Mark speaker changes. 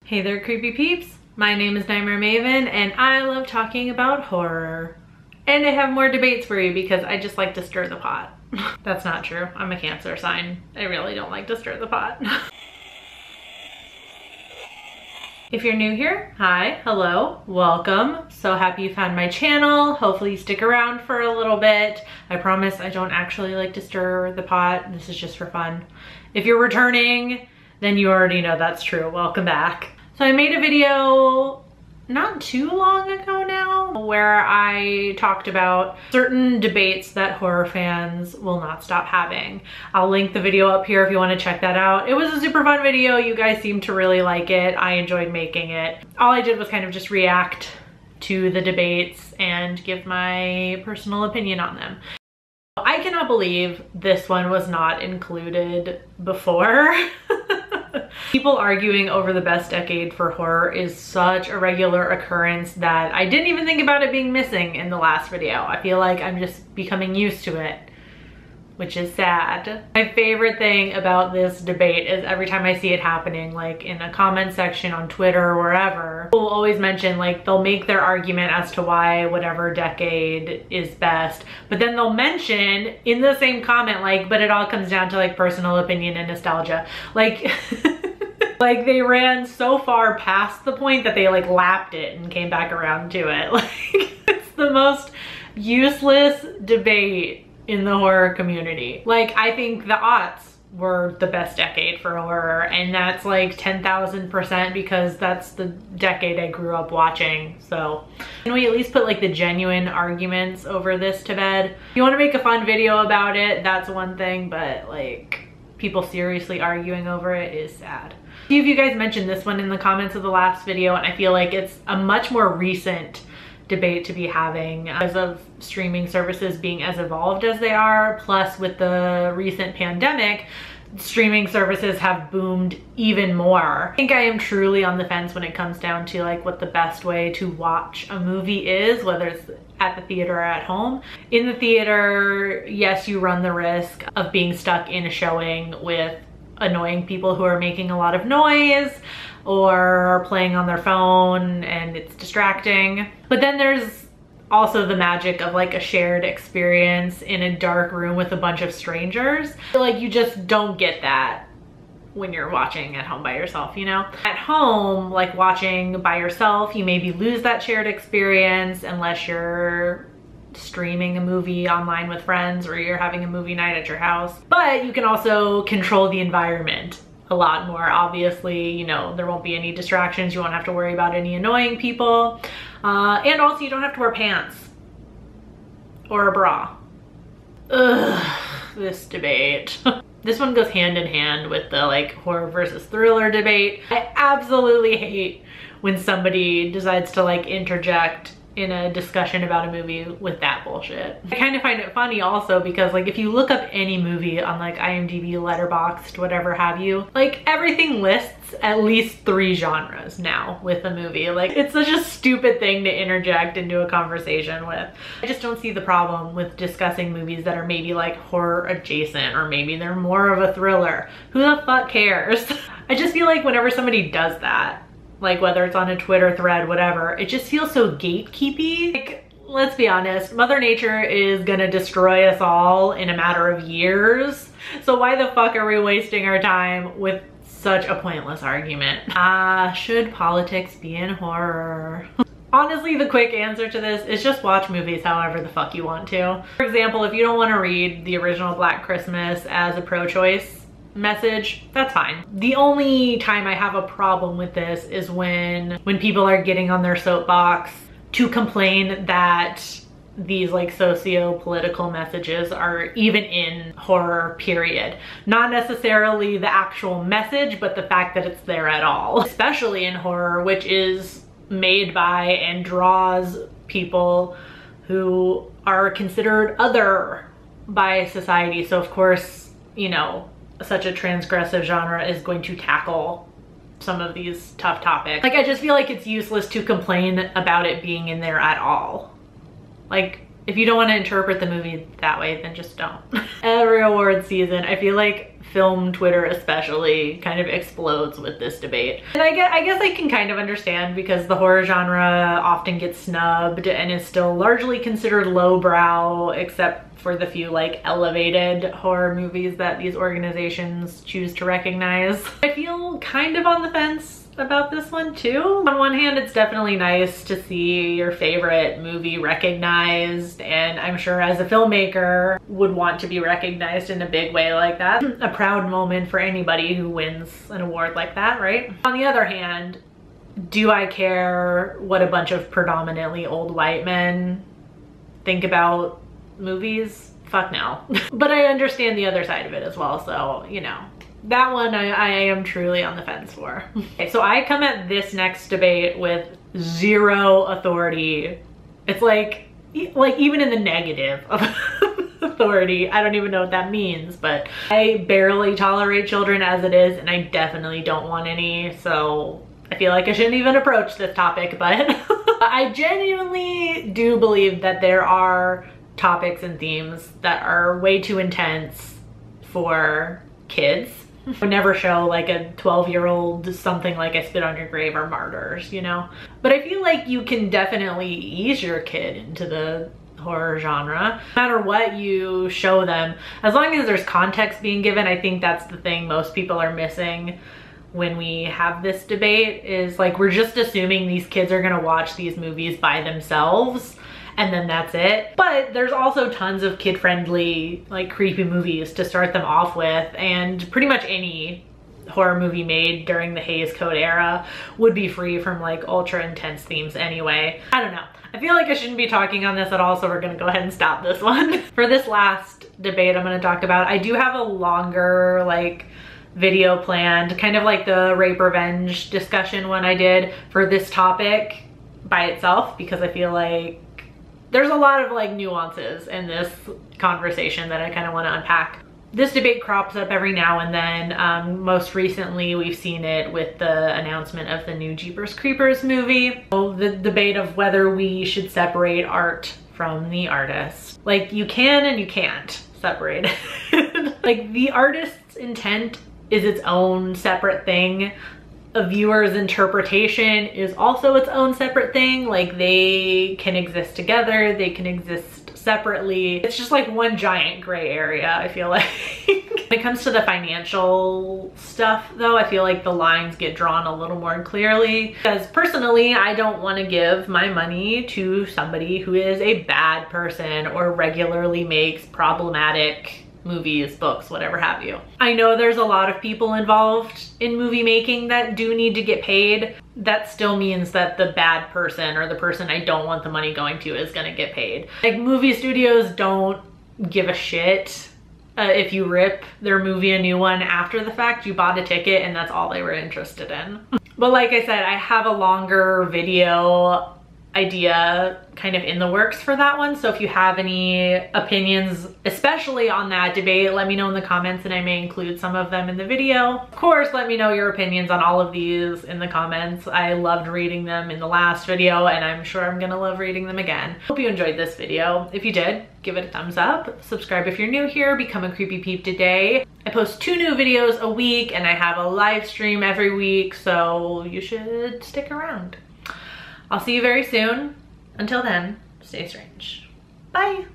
Speaker 1: Hey there, creepy peeps. My name is Nightmare Maven, and I love talking about horror. And I have more debates for you because I just like to stir the pot. That's not true. I'm a Cancer sign. I really don't like to stir the pot. If you're new here, hi, hello, welcome. So happy you found my channel. Hopefully you stick around for a little bit. I promise I don't actually like to stir the pot. This is just for fun. If you're returning, then you already know that's true. Welcome back. So I made a video not too long ago now where I talked about certain debates that horror fans will not stop having. I'll link the video up here if you want to check that out. It was a super fun video. You guys seemed to really like it. I enjoyed making it. All I did was kind of just react to the debates and give my personal opinion on them. I cannot believe this one was not included before. People arguing over the best decade for horror is such a regular occurrence that I didn't even think about it being missing in the last video. I feel like I'm just becoming used to it, which is sad. My favorite thing about this debate is every time I see it happening, like in a comment section on Twitter or wherever, people will always mention, like, they'll make their argument as to why whatever decade is best, but then they'll mention in the same comment, like, but it all comes down to like personal opinion and nostalgia. Like, like they ran so far past the point that they like lapped it and came back around to it. Like, it's the most useless debate in the horror community. Like, I think the aughts were the best decade for horror, and that's like 10,000% because that's the decade I grew up watching. So can we at least put like the genuine arguments over this to bed? If you want to make a fun video about it, that's one thing, but like people seriously arguing over it is sad. A few of you guys mentioned this one in the comments of the last video, and I feel like it's a much more recent debate to be having as of streaming services being as evolved as they are. Plus, with the recent pandemic, streaming services have boomed even more. I think I am truly on the fence when it comes down to like what the best way to watch a movie is, whether it's at the theater or at home. In the theater, yes, you run the risk of being stuck in a showing with annoying people who are making a lot of noise or playing on their phone and it's distracting. But then there's also the magic of like a shared experience in a dark room with a bunch of strangers. Like, you just don't get that when you're watching at home by yourself, you know? At home, like watching by yourself, you maybe lose that shared experience unless you're streaming a movie online with friends or you're having a movie night at your house. But you can also control the environment a lot more. Obviously, you know, there won't be any distractions. You won't have to worry about any annoying people. And also you don't have to wear pants or a bra. Ugh, this debate. This one goes hand in hand with the like horror versus thriller debate. I absolutely hate when somebody decides to like interject in a discussion about a movie with that bullshit. I kind of find it funny also because like if you look up any movie on like IMDb, Letterboxd, whatever have you, like everything lists at least 3 genres now with a movie. Like, it's such a stupid thing to interject into a conversation with. I just don't see the problem with discussing movies that are maybe like horror adjacent, or maybe they're more of a thriller. Who the fuck cares? I just feel like whenever somebody does that, like whether it's on a Twitter thread, whatever, it just feels so gatekeepy. Like, let's be honest, Mother Nature is gonna destroy us all in a matter of years. So why the fuck are we wasting our time with such a pointless argument? Should politics be in horror? Honestly, the quick answer to this is just watch movies however the fuck you want to. For example, if you don't want to read the original Black Christmas as a pro-choice message, that's fine. The only time I have a problem with this is when people are getting on their soapbox to complain that these like socio-political messages are even in horror, period. Not necessarily the actual message, but the fact that it's there at all. Especially in horror, which is made by and draws people who are considered other by society. So of course, you know, such a transgressive genre is going to tackle some of these tough topics. Like, I just feel like it's useless to complain about it being in there at all. Like, If you don't want to interpret the movie that way, then just don't. Every award season, I feel like film Twitter especially kind of explodes with this debate. And I guess I can kind of understand, because the horror genre often gets snubbed and is still largely considered lowbrow, except for the few like elevated horror movies that these organizations choose to recognize. I feel kind of on the fence about this one too. On one hand, it's definitely nice to see your favorite movie recognized, and I'm sure as a filmmaker would want to be recognized in a big way like that. A proud moment for anybody who wins an award like that, right? On the other hand, do I care what a bunch of predominantly old white men think about movies? Fuck no. But I understand the other side of it as well, so you know. That one I am truly on the fence for. Okay, so I come at this next debate with zero authority. It's like even in the negative of authority. I don't even know what that means, but I barely tolerate children as it is, and I definitely don't want any, so I feel like I shouldn't even approach this topic, but I genuinely do believe that there are topics and themes that are way too intense for kids. I would never show like a 12-year-old something like I Spit on Your Grave or Martyrs, you know? But I feel like you can definitely ease your kid into the horror genre. No matter what you show them, as long as there's context being given. I think that's the thing most people are missing when we have this debate, is like we're just assuming these kids are gonna watch these movies by themselves and then that's it. But there's also tons of kid-friendly, like creepy movies to start them off with, and pretty much any horror movie made during the Hays Code era would be free from like ultra intense themes anyway. I don't know. I feel like I shouldn't be talking on this at all, so we're gonna go ahead and stop this one. For this last debate I'm gonna talk about, I do have a longer like video planned, kind of like the rape revenge discussion one I did for this topic by itself, because I feel like there's a lot of like nuances in this conversation that I kind of want to unpack. This debate crops up every now and then. Most recently, we've seen it with the announcement of the new Jeepers Creepers movie. The debate of whether we should separate art from the artist. Like you can and you can't separate it. Like the artist's intent is its own separate thing. A viewer's interpretation is also its own separate thing. Like they can exist together, they can exist separately. It's just like one giant gray area, I feel like. When it comes to the financial stuff though, I feel like the lines get drawn a little more clearly, because personally I don't want to give my money to somebody who is a bad person or regularly makes problematic movies, books, whatever have you. I know there's a lot of people involved in movie making that do need to get paid. That still means that the bad person, or the person I don't want the money going to, is gonna get paid. Like movie studios don't give a shit if you rip their movie a new one after the fact. You bought a ticket and that's all they were interested in. But like I said, I have a longer video idea kind of in the works for that one, so if you have any opinions especially on that debate, let me know in the comments and I may include some of them in the video. Of course, let me know your opinions on all of these in the comments. I loved reading them in the last video and I'm sure I'm gonna love reading them again. Hope you enjoyed this video. If you did, give it a thumbs up. Subscribe if you're new here. Become a creepy peep today. I post 2 new videos a week and I have a live stream every week, so you should stick around. I'll see you very soon. Until then, stay strange. Bye.